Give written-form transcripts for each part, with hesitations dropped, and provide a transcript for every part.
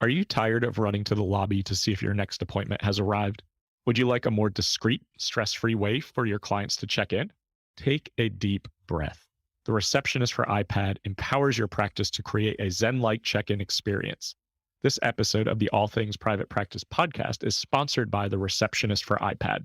Are you tired of running to the lobby to see if your next appointment has arrived? Would you like a more discreet, stress free way for your clients to check in? Take a deep breath. The receptionist for iPad empowers your practice to create a Zen like check in experience. This episode of the All Things Private Practice podcast is sponsored by the receptionist for iPad.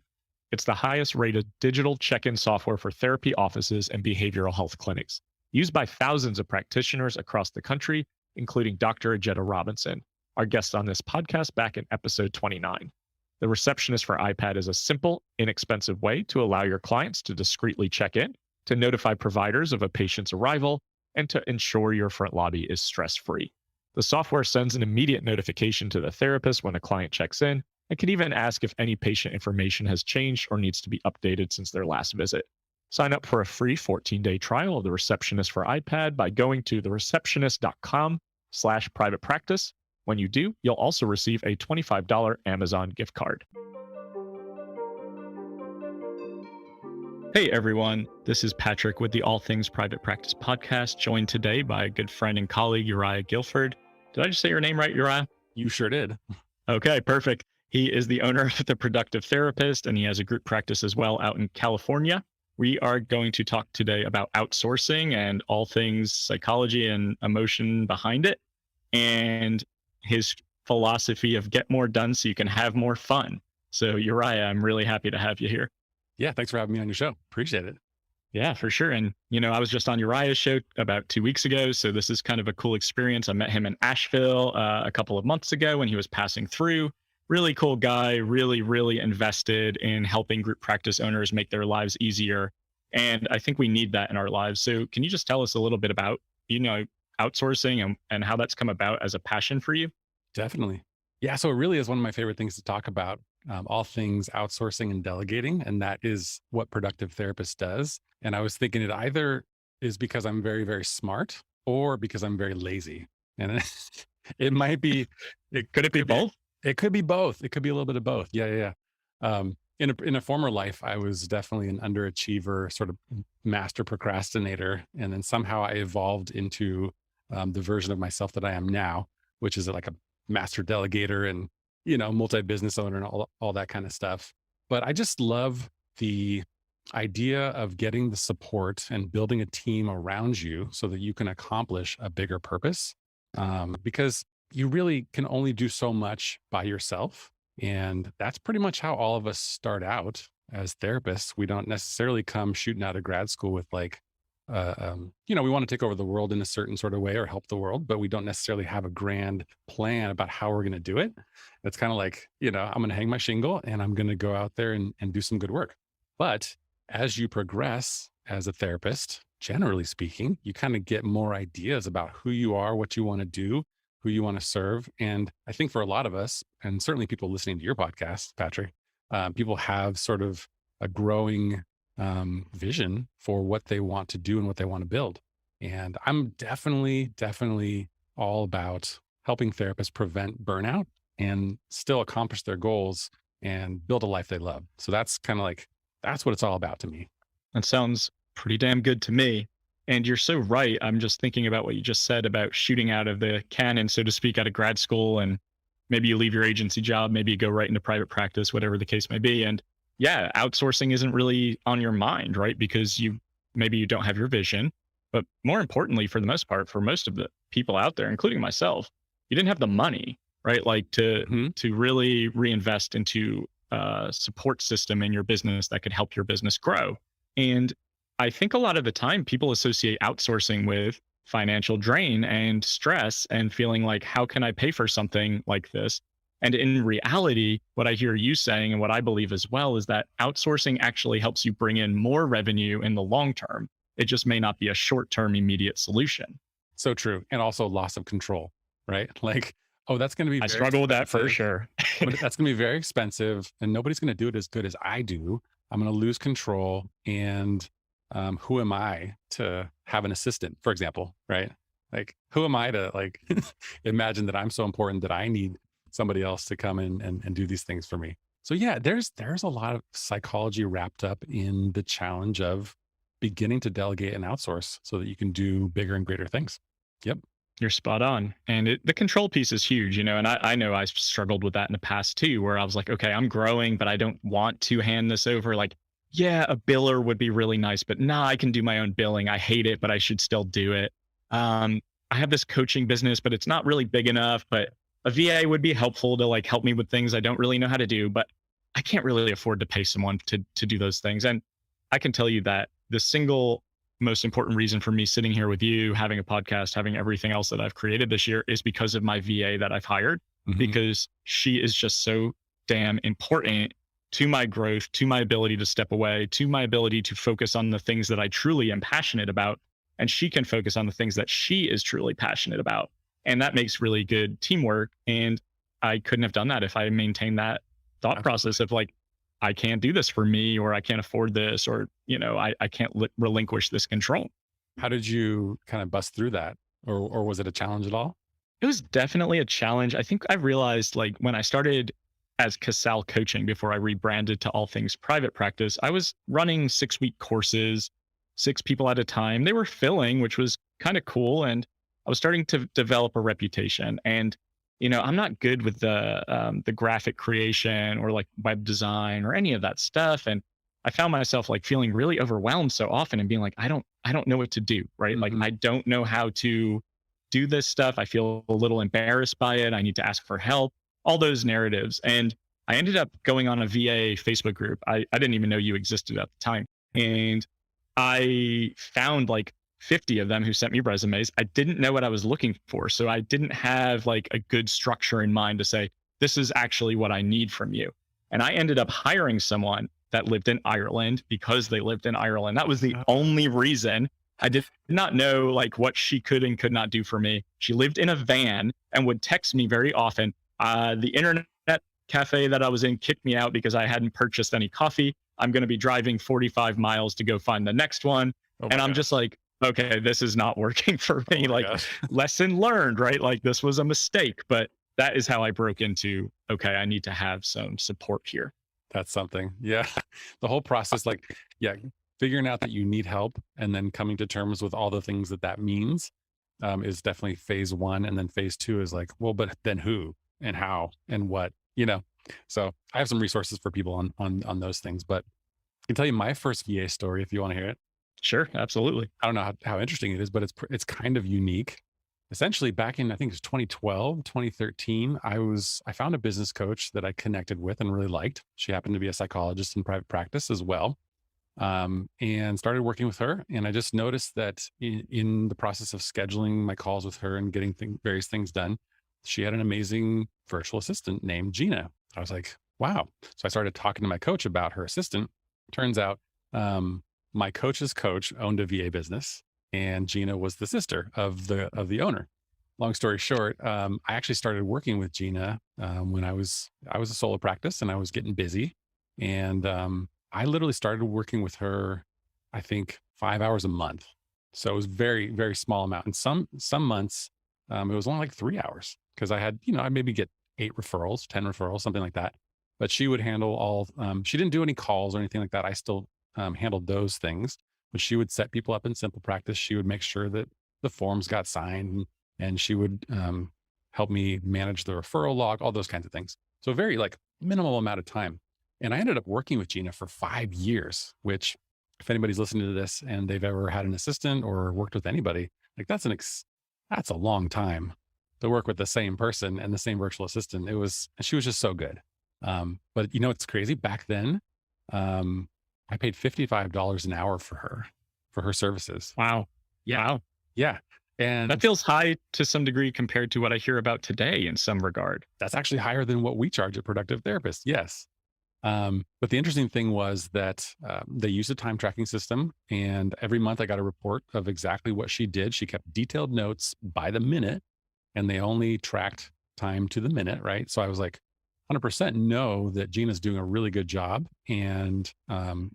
It's the highest rated digital check in software for therapy offices and behavioral health clinics, used by thousands of practitioners across the country, including Dr. Ajetta Robinson, our guest on this podcast back in episode 29. The receptionist for iPad is a simple, inexpensive way to allow your clients to discreetly check in, to notify providers of a patient's arrival, and to ensure your front lobby is stress-free. The software sends an immediate notification to the therapist when a client checks in, and can even ask if any patient information has changed or needs to be updated since their last visit. Sign up for a free 14-day trial of the receptionist for iPad by going to thereceptionist.com/private practice. When you do, you'll also receive a $25 Amazon gift card. Hey everyone, this is Patrick with the All Things Private Practice podcast, joined today by a good friend and colleague, Uriah Guilford. Did I just say your name right, Uriah? You sure did. Okay, perfect. He is the owner of The Productive Therapist, and he has a group practice as well out in California. We are going to talk today about outsourcing and all things psychology and emotion behind it, and his philosophy of get more done so you can have more fun. So Uriah, I'm really happy to have you here. Yeah, thanks for having me on your show. Appreciate it. Yeah, for sure. And, I was just on Uriah's show about 2 weeks ago. So this is kind of a cool experience. I met him in Asheville a couple of months ago when he was passing through. Really cool guy, really, really invested in helping group practice owners make their lives easier. And I think we need that in our lives. So can you just tell us a little bit about, outsourcing and how that's come about as a passion for you? Definitely. Yeah, so it really is one of my favorite things to talk about, all things outsourcing and delegating. And that is what Productive Therapist does. And I was thinking it either is because I'm very, very smart or because I'm very lazy. And it might be, Could it be both? it could be both. It could be a little bit of both. Yeah. In a former life, I was definitely an underachiever, sort of master procrastinator. And then somehow I evolved into the version of myself that I am now, which is like a master delegator and, multi-business owner and all that kind of stuff. But I just love the idea of getting the support and building a team around you so that you can accomplish a bigger purpose. Because you really can only do so much by yourself. And that's pretty much how all of us start out as therapists. We don't necessarily come shooting out of grad school with we want to take over the world in a certain sort of way or help the world, but we don't necessarily have a grand plan about how we're going to do it. It's kind of like, I'm going to hang my shingle and I'm going to go out there and do some good work. But as you progress as a therapist, generally speaking, you kind of get more ideas about who you are, what you want to do, who you want to serve. And I think for a lot of us, and certainly people listening to your podcast, Patrick, people have sort of a growing vision for what they want to do and what they want to build. And I'm definitely all about helping therapists prevent burnout and still accomplish their goals and build a life they love. So that's that's what it's all about to me. That sounds pretty damn good to me. And you're so right. I'm just thinking about what you just said about shooting out of the cannon, so to speak, out of grad school. And maybe you leave your agency job, maybe you go right into private practice, whatever the case may be. And yeah, outsourcing isn't really on your mind, right? Because maybe you don't have your vision. But more importantly, for the most part, for most of the people out there, including myself, you didn't have the money, right? Like to really reinvest into a support system in your business that could help your business grow. And I think a lot of the time people associate outsourcing with financial drain and stress and feeling like, how can I pay for something like this? And in reality, what I hear you saying and what I believe as well is that outsourcing actually helps you bring in more revenue in the long term. It just may not be a short-term immediate solution. So true. And also loss of control, right? Like, oh, that's going to be I struggle with that for sure. But that's going to be very expensive and nobody's going to do it as good as I do. I'm going to lose control. And who am I to have an assistant, for example, right? Like, who am I to imagine that I'm so important that I need somebody else to come in and do these things for me. So yeah, there's a lot of psychology wrapped up in the challenge of beginning to delegate and outsource so that you can do bigger and greater things. Yep. You're spot on. And the control piece is huge, and I know I struggled with that in the past too, where I was like, okay, I'm growing, but I don't want to hand this over. Like, yeah, a biller would be really nice, but nah, I can do my own billing. I hate it, but I should still do it. Um, I have this coaching business, but it's not really big enough, but a VA would be helpful to like help me with things I don't really know how to do, but I can't really afford to pay someone to do those things. And I can tell you that the single most important reason for me sitting here with you, having a podcast, having everything else that I've created this year is because of my VA that I've hired, Hmm. because she is just so damn important to my growth, to my ability to step away, to my ability to focus on the things that I truly am passionate about. And she can focus on the things that she is truly passionate about. And that makes really good teamwork. And I couldn't have done that if I maintained that thought process Absolutely. of like, I can't do this for me, or I can't afford this, or, I can't relinquish this control. How did you kind of bust through that? Or was it a challenge at all? It was definitely a challenge. I think I realized like when I started as Casale coaching before I rebranded to all things private practice, I was running 6-week courses, 6 people at a time. They were filling, which was kind of cool. And I was starting to develop a reputation. And, I'm not good with the graphic creation or like web design or any of that stuff. And I found myself like feeling really overwhelmed so often and being like, I don't know what to do. Right. Like Hmm. I don't know how to do this stuff. I feel a little embarrassed by it. I need to ask for help, all those narratives. And I ended up going on a VA Facebook group. I didn't even know you existed at the time. And I found like 50 of them who sent me resumes. I didn't know what I was looking for. So I didn't have like a good structure in mind to say, this is actually what I need from you. And I ended up hiring someone that lived in Ireland because they lived in Ireland. That was the only reason. I did not know like what she could and could not do for me. She lived in a van and would text me very often. The internet cafe that I was in kicked me out because I hadn't purchased any coffee. I'm going to be driving 45 miles to go find the next one. Oh And my I'm just gosh. like, okay, this is not working for Oh me. my Like, gosh. lesson learned, right? Like, this was a mistake. But that is how I broke into, okay, I need to have some support here. That's something. Yeah. The whole process, like, yeah, figuring out that you need help and then coming to terms with all the things that that means is definitely phase one. And then phase two is like, well, but then who and how and what, you know? So I have some resources for people on those things, but I can tell you my first VA story if you want to hear it. Sure, absolutely. I don't know how interesting it is, but it's kind of unique. Essentially, back in I think it was 2012, 2013, I found a business coach that I connected with and really liked. She happened to be a psychologist in private practice as well, and started working with her. And I just noticed that in the process of scheduling my calls with her and getting various things done, she had an amazing virtual assistant named Gina. I was like, wow. So I started talking to my coach about her assistant. Turns out, my coach's coach owned a VA business, and Gina was the sister of the owner. Long story short, I actually started working with Gina when I was a solo practice and I was getting busy, and I literally started working with her, I think 5 hours a month. So it was very small amount. And some months it was only like 3 hours because I had I maybe get 8 referrals, 10 referrals, something like that. But she would handle all. She didn't do any calls or anything like that. I still handled those things, but she would set people up in simple practice. She would make sure that the forms got signed, and she would help me manage the referral log, all those kinds of things. So a very like minimal amount of time. And I ended up working with Gina for 5 years, which if anybody's listening to this and they've ever had an assistant or worked with anybody, like that's a long time to work with the same person and the same virtual assistant. She was just so good. But it's crazy. Back then, um, I paid $55 an hour for her services. Wow. Yeah. Wow. Yeah. That And feels high to some degree compared to what I hear about today in some regard. that's actually higher than what we charge a productive therapist. Yes. But the interesting thing was that they used a time tracking system, and every month I got a report of exactly what she did. She kept detailed notes by the minute, and they only tracked time to the minute, right? So I was like, 100% know that Gina's doing a really good job, and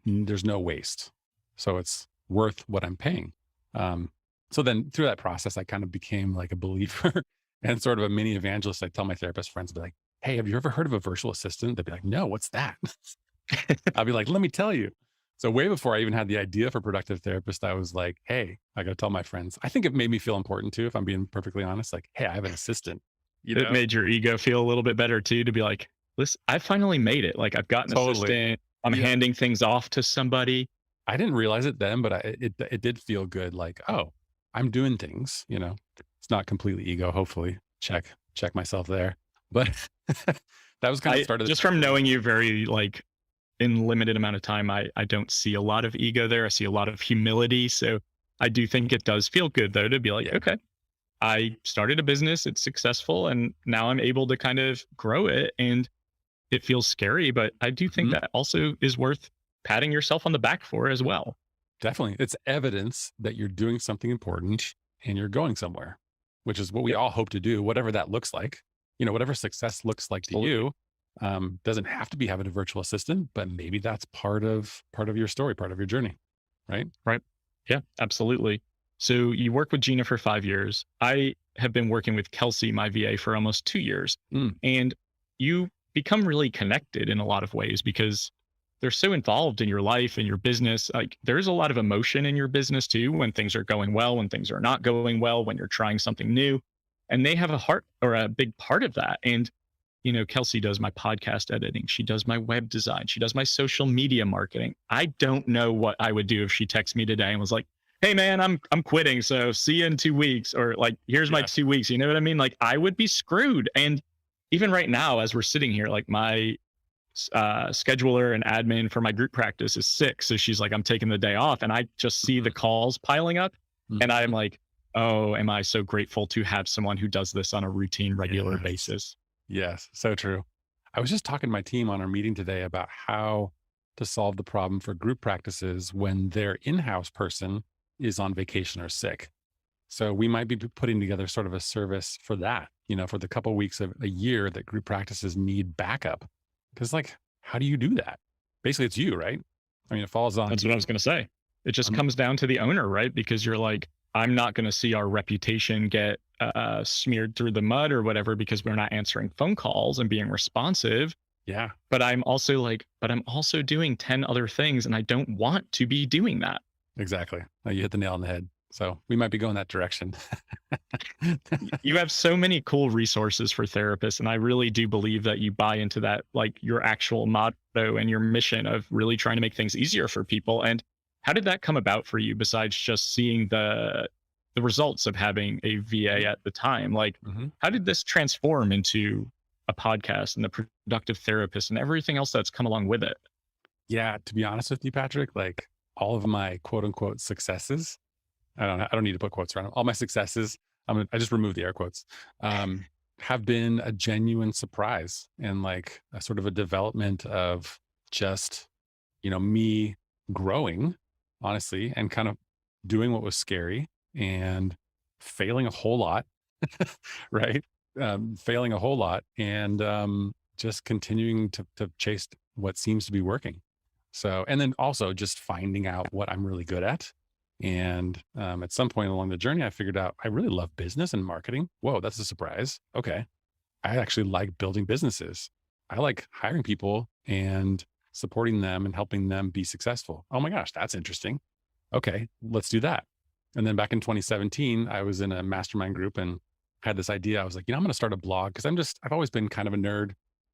there's no waste. So it's worth what I'm paying. Um, so then through that process, I kind of became like a believer and sort of a mini evangelist. I tell my therapist friends, be like, hey, have you ever heard of a virtual assistant? They'd be like, no, what's that? I'll be like, let me tell you. So way before I even had the idea for productive therapist, I was like, hey, I got to tell my friends. I think it made me feel important too, if I'm being perfectly honest. Like, hey, I have an assistant, you It know? made your ego feel a little bit better too to be like, listen, I finally made it. Like I've got an Totally. assistant. I'm Yeah. handing things off to somebody. I didn't realize it then, but it did feel good. Like, oh, I'm doing things, you know, it's not completely ego, hopefully. Check myself there. But that was kind of the I start of the just from transformation. knowing you very like in limited amount of time, I don't see a lot of ego there. I see a lot of humility. So I do think it does feel good though to be like, Yeah. okay, I started a business, it's successful, and now I'm able to kind of grow it. And it feels scary, but I do think Mhm. that also is worth patting yourself on the back for as well. Definitely. It's evidence that you're doing something important and you're going somewhere, which is what we Yep, all hope to do, whatever that looks like. You know, whatever success looks like to absolutely. you, doesn't have to be having a virtual assistant, but maybe that's part of your story, part of your journey, right? Right. Yeah, absolutely. So you work with Gina for 5 years. I have been working with Kelsey, my VA, for almost 2 years. Mm, And you become really connected in a lot of ways because they're so involved in your life and your business. Like there's a lot of emotion in your business too when things are going well, when things are not going well, when you're trying something new. And they have a heart or a big part of that. And Kelsey does my podcast editing. She does my web design. She does my social media marketing. I don't know what I would do if she texted me today and was like, "Hey man, I'm quitting. So see you in 2 weeks," or like, "Here's my yeah. 2 weeks." You know what I mean? Like I would be screwed. And even right now, as we're sitting here, like my scheduler and admin for my group practice is sick. So she's like, "I'm taking the day off," and I just see the calls piling up, and I'm Mhm. like, "Oh, am I so grateful to have someone who does this on a routine, regular Yes. basis?" Yes. So true. I was just talking to my team on our meeting today about how to solve the problem for group practices when their in house person is on vacation or sick. So we might be putting together sort of a service for that, you know, for the couple weeks of a year that group practices need backup. Because, like, how do you do that? Basically, it's you, right? I mean, it falls on That's what I was you. going to say. It just Um, comes down to the owner, right? Because you're like, I'm not going to see our reputation get smeared through the mud or whatever because we're not answering phone calls and being responsive. yeah, But I'm also like, but I'm also doing 10 other things and I don't want to be doing that. exactly. No, you hit the nail on the head. So we might be going that direction. You have so many cool resources for therapists. And I really do believe that you buy into that, like your actual motto and your mission of really trying to make things easier for people. And how did that come about for you besides just seeing the results of having a VA at the time? Like, hmm how did this transform into a podcast and the productive therapist and everything else that's come along with it? Yeah, to be honest with you, Patrick, like all of my quote unquote successes, I don't need to put quotes around them. All my successes, I just removed the air quotes, um, have been a genuine surprise and like a sort of a development of just, you know, me growing, honestly, and kind of doing what was scary and failing a whole lot, right? Failing a whole lot and just continuing to chase what seems to be working. So, and then also just finding out what I'm really good at. And at some point along the journey, I figured out I really love business and marketing. Whoa, that's a surprise. Okay. I actually like building businesses. I like hiring people and supporting them and helping them be successful. Oh my gosh, that's interesting. Okay, let's do that. And then back in 2017, I was in a mastermind group and had this idea. I was like, I'm going to start a blog because I've always been kind of a nerd,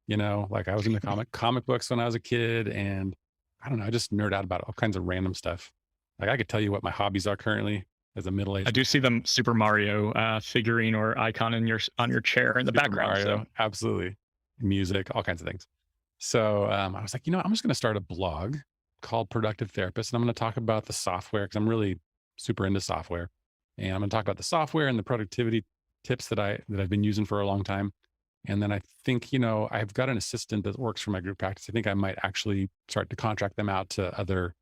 like I was in the comic books when I was a kid. And I don't know, I just nerd out about all kinds of random stuff. Like I could tell you what my hobbies are currently as a I middle-aged do see man. the Super Mario figurine or icon in on your chair in the Super background. So Mario, absolutely. Music, all kinds of things. So I was like, I'm just going to start a blog called Productive Therapist. And I'm going to talk about the software because I'm really super into software. And I'm going to talk about the software and the productivity tips that I've been using for a long time. And then I think, I've got an assistant that works for my group practice. I think I might actually start to contract them out to other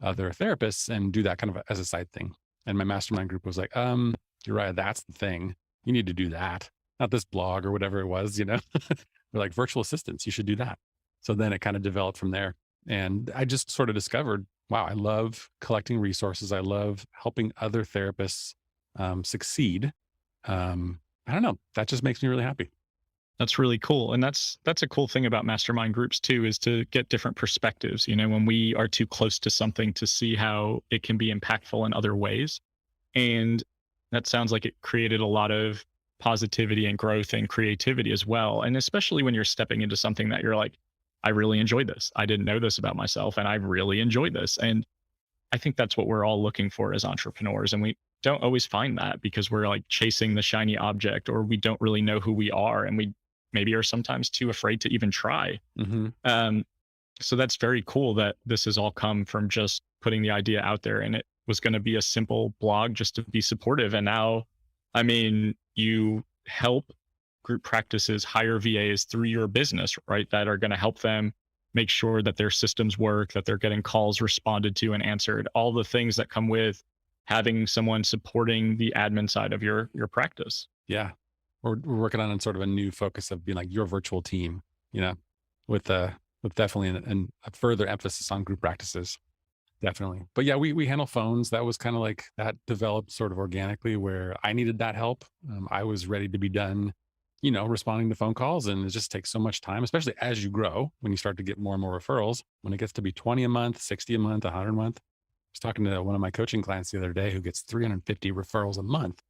therapists and do that kind of as a side thing. And my mastermind group was like, Uriah, that's the thing. You need to do that, not this blog or whatever it was, They're like virtual assistants. You should do that. So then it kind of developed from there. And I just sort of discovered, wow, I love collecting resources. I love helping other therapists succeed. I don't know. That just makes me really happy. That's really cool. And that's a cool thing about mastermind groups too, is to get different perspectives, when we are too close to something to see how it can be impactful in other ways. And that sounds like it created a lot of positivity and growth and creativity as well. And especially when you're stepping into something that you're like, I really enjoyed this. I didn't know this about myself and I really enjoyed this. And I think that's what we're all looking for as entrepreneurs. And we don't always find that because we're like chasing the shiny object, or we don't really know who we are. And we maybe are sometimes too afraid to even try. Hmm. Um, so that's very cool that this has all come from just putting the idea out there, and it was going to be a simple blog just to be supportive. And now, I mean, you help group practices hire VAs through your business, right? That are going to help them make sure that their systems work, that they're getting calls responded to and answered, all the things that come with having someone supporting the admin side of your practice. Yeah. We're working on sort of a new focus of being like your virtual team, you know, with with definitely a further emphasis on group practices. Definitely. But yeah, we handle phones. That was kind of like that developed sort of organically where I needed that help. I was ready to be done, responding to phone calls. And it just takes so much time, especially as you grow, when you start to get more and more referrals. When it gets to be 20 a month, 60 a month, 100 a month. I was talking to one of my coaching clients the other day who gets 350 referrals a month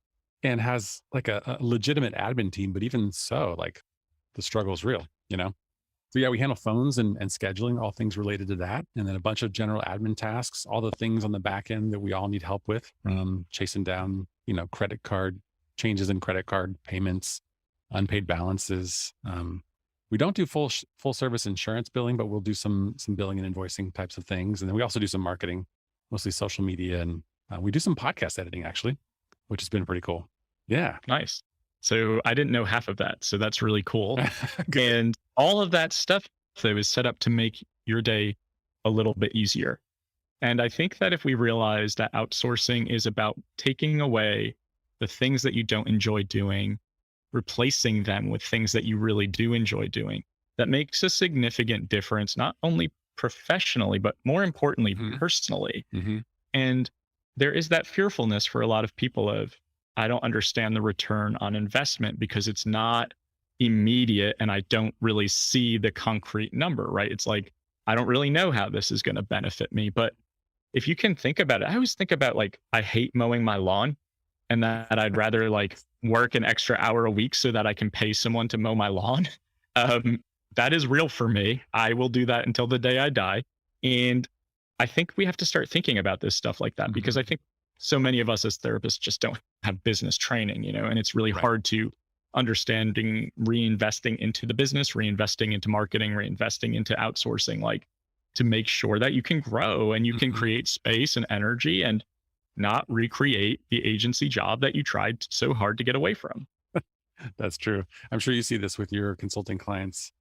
and has like a legitimate admin team. But even so, like the struggle is real, you know? So yeah, we handle phones and scheduling, all things related to that. And then a bunch of general admin tasks, all the things on the back end that we all need help with, chasing down, credit card changes in credit card payments, unpaid balances. We don't do full service insurance billing, but we'll do some billing and invoicing types of things. And then we also do some marketing, mostly social media. And we do some podcast editing actually, which has been pretty cool. Yeah. Nice. So I didn't know half of that. So that's really cool. Good. And all of that stuff, though, is set up to make your day a little bit easier. And I think that if we realize that outsourcing is about taking away the things that you don't enjoy doing, replacing them with things that you really do enjoy doing, that makes a significant difference, not only professionally, but more importantly, Hmm. personally. Hmm. And there is that fearfulness for a lot of people of, I don't understand the return on investment because it's not immediate and I don't really see the concrete number, right? It's like, I don't really know how this is going to benefit me. But if you can think about it, I always think about like, I hate mowing my lawn and that I'd rather like work an extra hour a week so that I can pay someone to mow my lawn. Um, that is real for me. I will do that until the day I die. And I think we have to start thinking about this stuff like that because I think so many of us as therapists just don't have business training, and it's really Right. hard to understanding reinvesting into the business, reinvesting into marketing, reinvesting into outsourcing, like to make sure that you can grow and you can Mhm. create space and energy and not recreate the agency job that you tried so hard to get away from. That's true. I'm sure you see this with your consulting clients,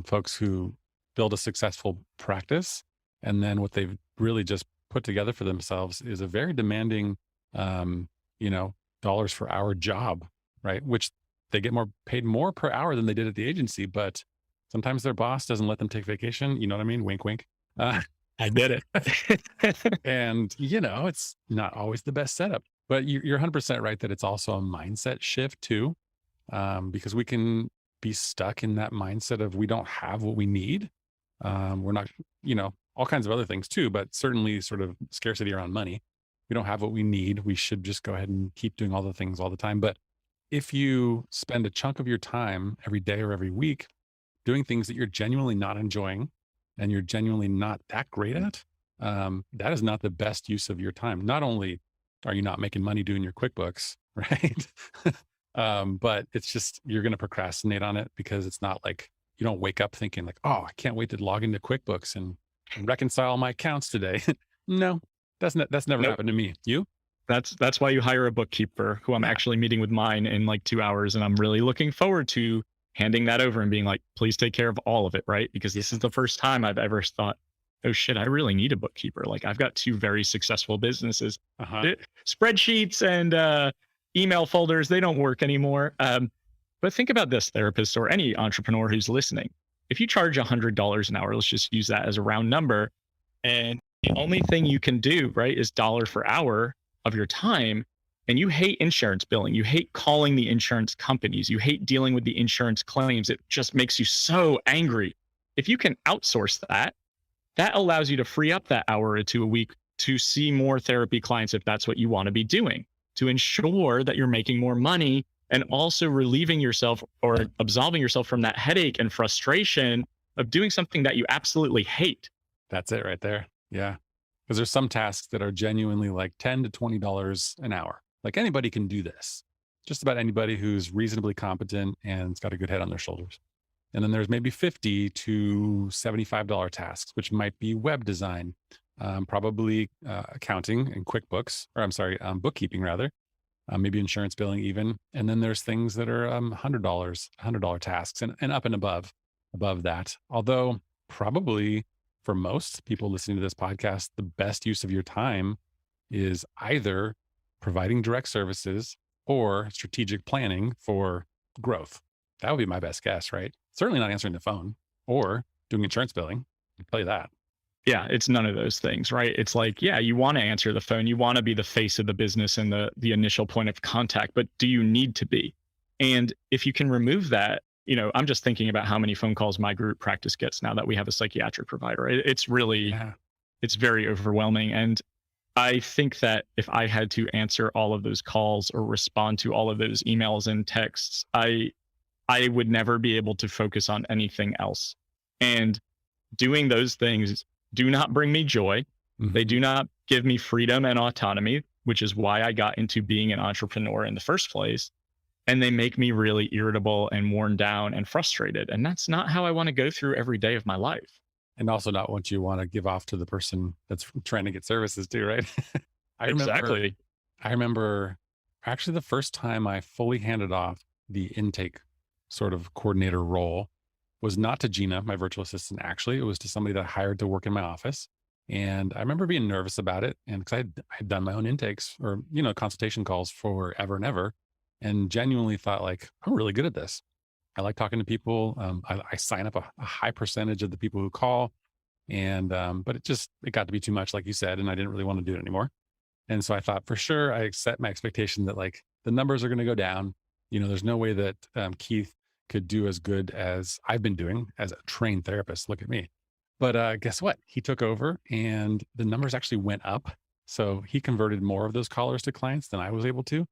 folks who build a successful practice. And then what they've really just put together for themselves is a very demanding, um, you know, dollars per hour job, right? Which they get more paid more per hour than they did at the agency. But sometimes their boss doesn't let them take vacation. You know what I mean? Wink, wink. Uh, I did it. and, it's not always the best setup. But you're 100% right that it's also a mindset shift too, because we can be stuck in that mindset of we don't have what we need. We're not, all kinds of other things too, but certainly sort of scarcity around money. We don't have what we need. We should just go ahead and keep doing all the things all the time. But if you spend a chunk of your time every day or every week doing things that you're genuinely not enjoying and you're genuinely not that great at, that is not the best use of your time. Not only are you not making money doing your QuickBooks, right? But it's just you're going to procrastinate on it because it's not like you don't wake up thinking like, oh, I can't wait to log into QuickBooks and reconcile my accounts today. No, that's never Nope. happened to me. You? That's why you hire a bookkeeper who I'm Yeah. actually meeting with mine in like 2 hours. And I'm really looking forward to handing that over and being like, please take care of all of it, right? Because this is the first time I've ever thought, oh shit, I really need a bookkeeper. Like I've got two very successful businesses. Uh huh. Spreadsheets and email folders, they don't work anymore. But think about this, therapist or any entrepreneur who's listening. If you charge $100 an hour, let's just use that as a round number. And the only thing you can do, right, is dollar for hour of your time. and you hate insurance billing, you hate calling the insurance companies, you hate dealing with the insurance claims, it just makes you so angry. If you can outsource that, that allows you to free up that hour or two a week to see more therapy clients if that's what you want to be doing, to ensure that you're making more money and also relieving yourself or absolving yourself from that headache and frustration of doing something that you absolutely hate. That's it right there. Yeah. Because there's some tasks that are genuinely like $10 to $20 an hour. Like anybody can do this. Just about anybody who's reasonably competent and's got a good head on their shoulders. And then there's maybe $50 to $75 tasks, which might be web design, probably accounting and QuickBooks, or I'm sorry, bookkeeping rather, maybe insurance billing even. And then there's things that are $100 tasks and up and above that. Although probably for most people listening to this podcast, the best use of your time is either providing direct services or strategic planning for growth. That would be my best guess, right? Certainly not answering the phone or doing insurance billing. I'll tell you that. Yeah, it's none of those things, right? It's like, yeah, you want to answer the phone, you want to be the face of the business and the initial point of contact, but do you need to be? And if you can remove that, I'm just thinking about how many phone calls my group practice gets now that we have a psychiatric provider. It's really, Yeah. it's very overwhelming. And I think that if I had to answer all of those calls or respond to all of those emails and texts, I would never be able to focus on anything else. And doing those things do not bring me joy. Mhm. They do not give me freedom and autonomy, which is why I got into being an entrepreneur in the first place. And they make me really irritable and worn down and frustrated. And that's not how I want to go through every day of my life. And also not what you want to give off to the person that's trying to get services too, right? I remember, Exactly. I remember actually the first time I fully handed off the intake sort of coordinator role was not to Gina, my virtual assistant. Actually, it was to somebody that I hired to work in my office. And I remember being nervous about it. And because I had done my own intakes or, consultation calls forever and ever, and genuinely thought like, I'm really good at this. I like talking to people. I sign up a high percentage of the people who call. And, but it got to be too much, like you said, and I didn't really want to do it anymore. And so I thought for sure I set my expectation that like the numbers are going to go down. There's no way that Keith could do as good as I've been doing as a trained therapist. Look at me. But guess what? He took over and the numbers actually went up. So he converted more of those callers to clients than I was able to.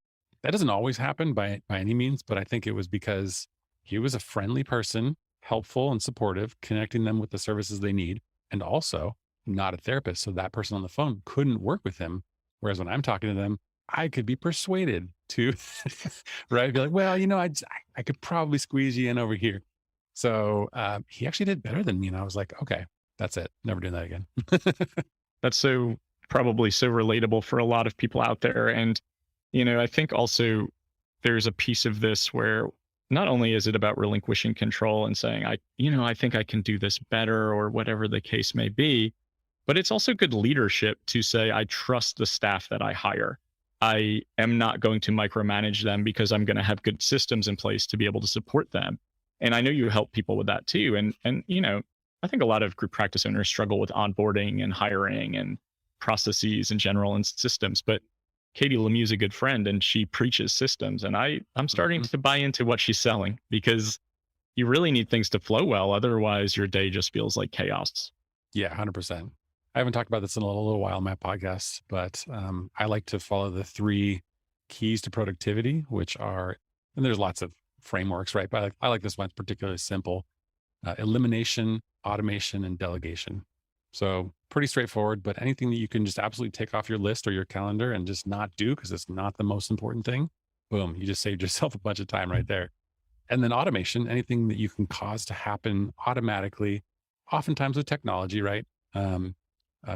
That doesn't always happen by any means, but I think it was because he was a friendly person, helpful and supportive, connecting them with the services they need, and also not a therapist. So that person on the phone couldn't work with him. Whereas when I'm talking to them, I could be persuaded to, right? Be like, well, I could probably squeeze you in over here. So he actually did better than me. And I was like, okay, that's it. Never doing that again. That's probably so relatable for a lot of people out there. And, I think also there's a piece of this where not only is it about relinquishing control and saying, I think I can do this better or whatever the case may be, but it's also good leadership to say, I trust the staff that I hire. I am not going to micromanage them because I'm going to have good systems in place to be able to support them. And I know you help people with that too. And I think a lot of group practice owners struggle with onboarding and hiring and processes in general and systems. But Katie Lemieux's a good friend and she preaches systems. And I'm starting to buy into what she's selling because you really need things to flow well. Otherwise, your day just feels like chaos. Yeah, 100%. I haven't talked about this in a little while on my podcast, but I like to follow the 3 keys to productivity, which are, and there's lots of frameworks, right? But I like this one. It's particularly simple: elimination, automation, and delegation. So pretty straightforward, but anything that you can just absolutely take off your list or your calendar and just not do because it's not the most important thing, boom, you just saved yourself a bunch of time right there. And then automation, anything that you can cause to happen automatically, oftentimes with technology, right?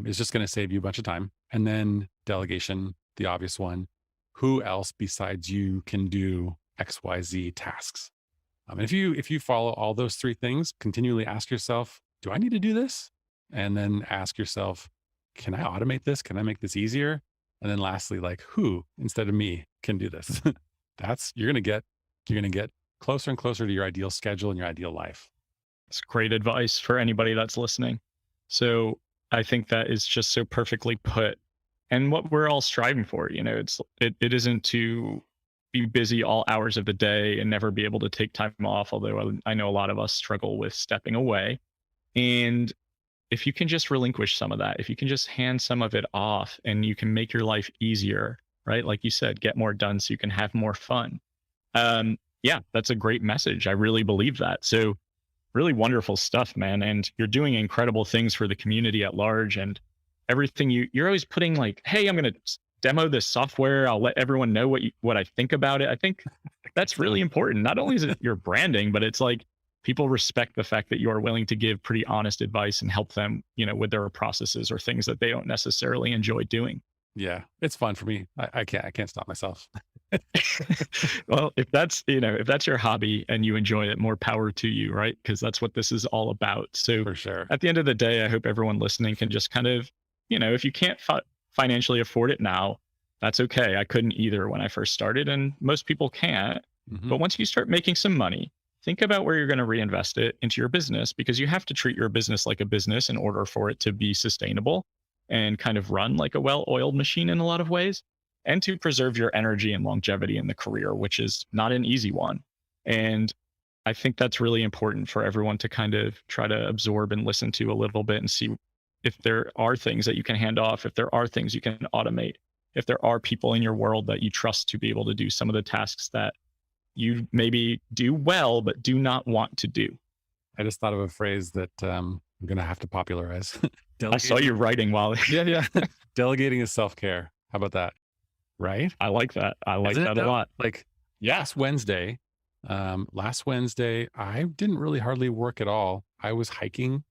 Is just going to save you a bunch of time. And then delegation, the obvious one. Who else besides you can do XYZ tasks? And if you follow all those 3 things, continually ask yourself, do I need to do this? And then ask yourself, can I automate this? Can I make this easier? And then lastly, like, who instead of me can do this? You're going to get closer and closer to your ideal schedule and your ideal life. It's great advice for anybody that's listening. So I think that is just so perfectly put. and what we're all striving for. It isn't to be busy all hours of the day and never be able to take time off, although I know a lot of us struggle with stepping away. And if you can just relinquish some of that, if you can just hand some of it off and you can make your life easier, right? Like you said, get more done so you can have more fun. Yeah, that's a great message. I really believe that. So, really wonderful stuff, man. And you're doing incredible things for the community at large, and everything you're always putting like, hey, I'm going to demo this software. I'll let everyone know what I think about it. I think that's really important. Not only is it your branding, but it's like people respect the fact that you are willing to give pretty honest advice and help them, with their processes or things that they don't necessarily enjoy doing. Yeah, it's fun for me. I can't stop myself. Well, if that's your hobby and you enjoy it, more power to you, right? Because that's what this is all about. So For sure. at the end of the day, I hope everyone listening can just kind of, if you can't financially afford it now, that's okay. I couldn't either when I first started, and most people can't. Hmm. But once you start making some money, think about where you're going to reinvest it into your business, because you have to treat your business like a business in order for it to be sustainable and kind of run like a well-oiled machine in a lot of ways, and to preserve your energy and longevity in the career, which is not an easy one. And I think that's really important for everyone to kind of try to absorb and listen to a little bit and see if there are things that you can hand off, if there are things you can automate, if there are people in your world that you trust to be able to do some of the tasks that you maybe do well, but do not want to do. I just thought of a phrase that I'm going to have to popularize. I saw Delegating. you writing while Yeah, yeah. Delegating is self-care. How about that? Right? I like that. I like Isn't it that a though? lot. Like Yeah. last Wednesday, I didn't really hardly work at all. I was hiking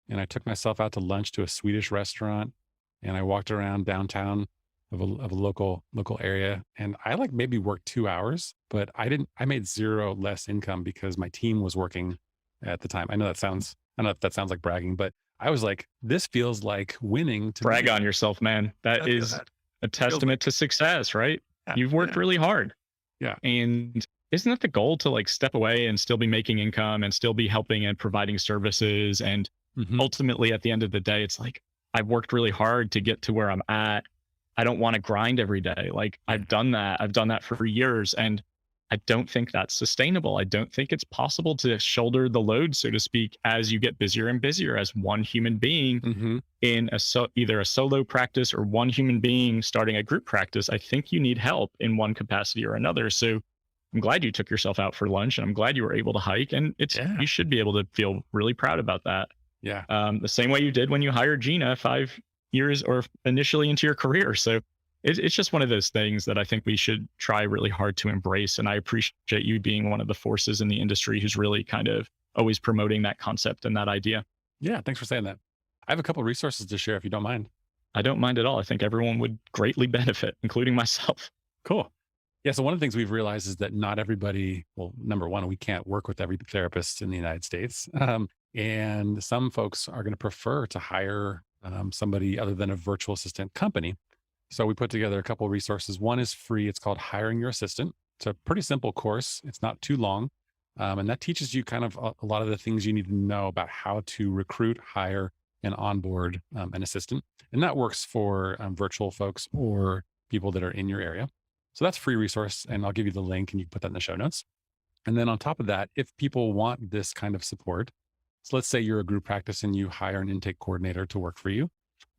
and I took myself out to lunch to a Swedish restaurant, and I walked around downtown of a local area, and I like maybe worked 2 hours, but I made zero less income because my team was working at the time. I don't know if that sounds like bragging, but I was like, this feels like winning to Brag me. on yourself, man. That That's is good. a Feels like, testament to success, right? yeah, You've worked yeah, really hard. yeah. And isn't that the goal, to like step away and still be making income and still be helping and providing services? And Hmm. ultimately, at the end of the day, it's like, I've worked really hard to get to where I'm at. I don't want to grind every day. Like, Yeah. I've done that. I've done that for years. And I don't think that's sustainable. I don't think it's possible to shoulder the load, so to speak, as you get busier and busier as one human being Hmm. in either a solo practice or one human being starting a group practice. I think you need help in one capacity or another. So I'm glad you took yourself out for lunch, and I'm glad you were able to hike. And Yeah. you should be able to feel really proud about that. Yeah. The same way you did when you hired Gina 5 years or initially into your career. So it's just one of those things that I think we should try really hard to embrace. And I appreciate you being one of the forces in the industry who's really kind of always promoting that concept and that idea. Yeah. Thanks for saying that. I have a couple resources to share if you don't mind. I don't mind at all. I think everyone would greatly benefit, including myself. Cool. Yeah. So one of the things we've realized is that not everybody, well, number one, we can't work with every therapist in the United States. And some folks are going to prefer to hire somebody other than a virtual assistant company. So we put together a couple of resources. One is free. It's called Hiring Your Assistant. It's a pretty simple course. It's not too long. And that teaches you kind of a lot of the things you need to know about how to recruit, hire, and onboard an assistant. And that works for virtual folks or people that are in your area. So that's a free resource. And I'll give you the link and you can put that in the show notes. And then on top of that, if people want this kind of support, so let's say you're a group practice and you hire an intake coordinator to work for you,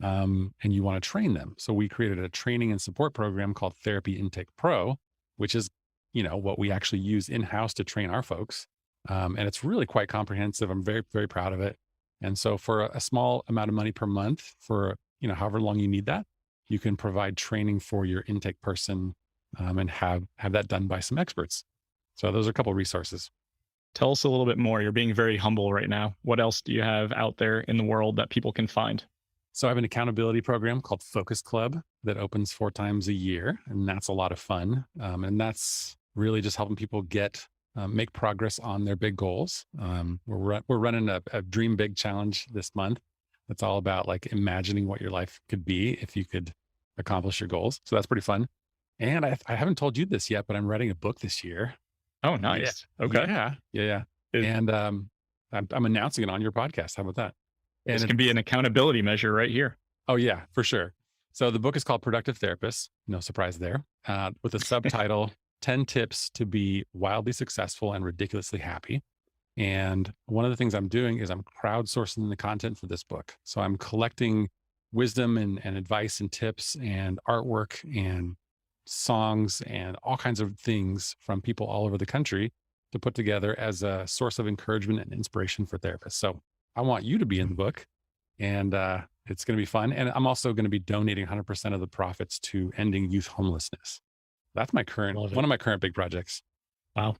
and you want to train them. So we created a training and support program called Therapy Intake Pro, which is, what we actually use in-house to train our folks. And it's really quite comprehensive. I'm very, very proud of it. And so for a small amount of money per month, for, however long you need that, you can provide training for your intake person, and have that done by some experts. So those are a couple of resources. Tell us a little bit more. You're being very humble right now. What else do you have out there in the world that people can find? So I have an accountability program called Focus Club that opens 4 times a year, and that's a lot of fun. And that's really just helping people make progress on their big goals. We're running a Dream Big challenge this month. That's all about like imagining what your life could be if you could accomplish your goals. So that's pretty fun. And I haven't told you this yet, but I'm writing a book this year. Oh, Yeah. nice. Okay. Yeah. It- And I'm announcing it on your podcast. How about that? And this can be an accountability measure right here. oh yeah, for sure. So the book is called Productive Therapists. No surprise there. With a subtitle, 10 Tips to Be Wildly Successful and Ridiculously Happy. And one of the things I'm doing is I'm crowdsourcing the content for this book. So I'm collecting wisdom and advice and tips and artwork and songs and all kinds of things from people all over the country to put together as a source of encouragement and inspiration for therapists. So I want you to be in the book, and it's going to be fun. And I'm also going to be donating 100% of the profits to ending youth homelessness. That's my Love one it. of my current big projects. Wow.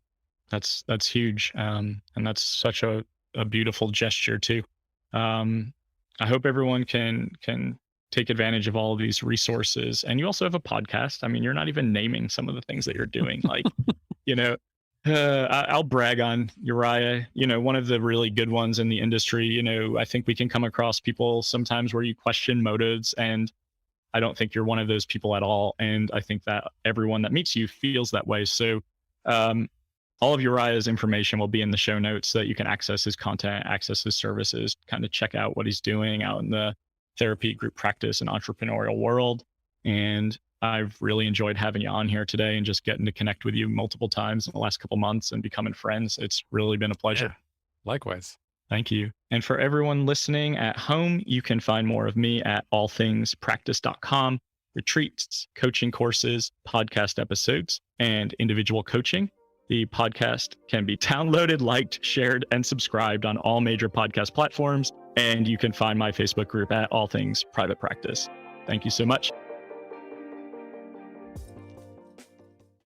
That's huge. And that's such a beautiful gesture too. Um, I hope everyone can take advantage of all of these resources. And you also have a podcast. I mean, you're not even naming some of the things that you're doing. Like, you know, I'll brag on Uriah, one of the really good ones in the industry. I think we can come across people sometimes where you question motives, and I don't think you're one of those people at all. And I think that everyone that meets you feels that way. So, um, all of Uriah's information will be in the show notes so that you can access his content, access his services, kind of check out what he's doing out in the therapy, group practice, and entrepreneurial world. And I've really enjoyed having you on here today and just getting to connect with you multiple times in the last couple months and becoming friends. It's really been a pleasure. Yeah. Likewise. Thank you. And for everyone listening at home, you can find more of me at allthingspractice.com. Retreats, coaching courses, podcast episodes, and individual coaching. The podcast can be downloaded, liked, shared, and subscribed on all major podcast platforms. And you can find my Facebook group at All Things Private Practice. Thank you so much.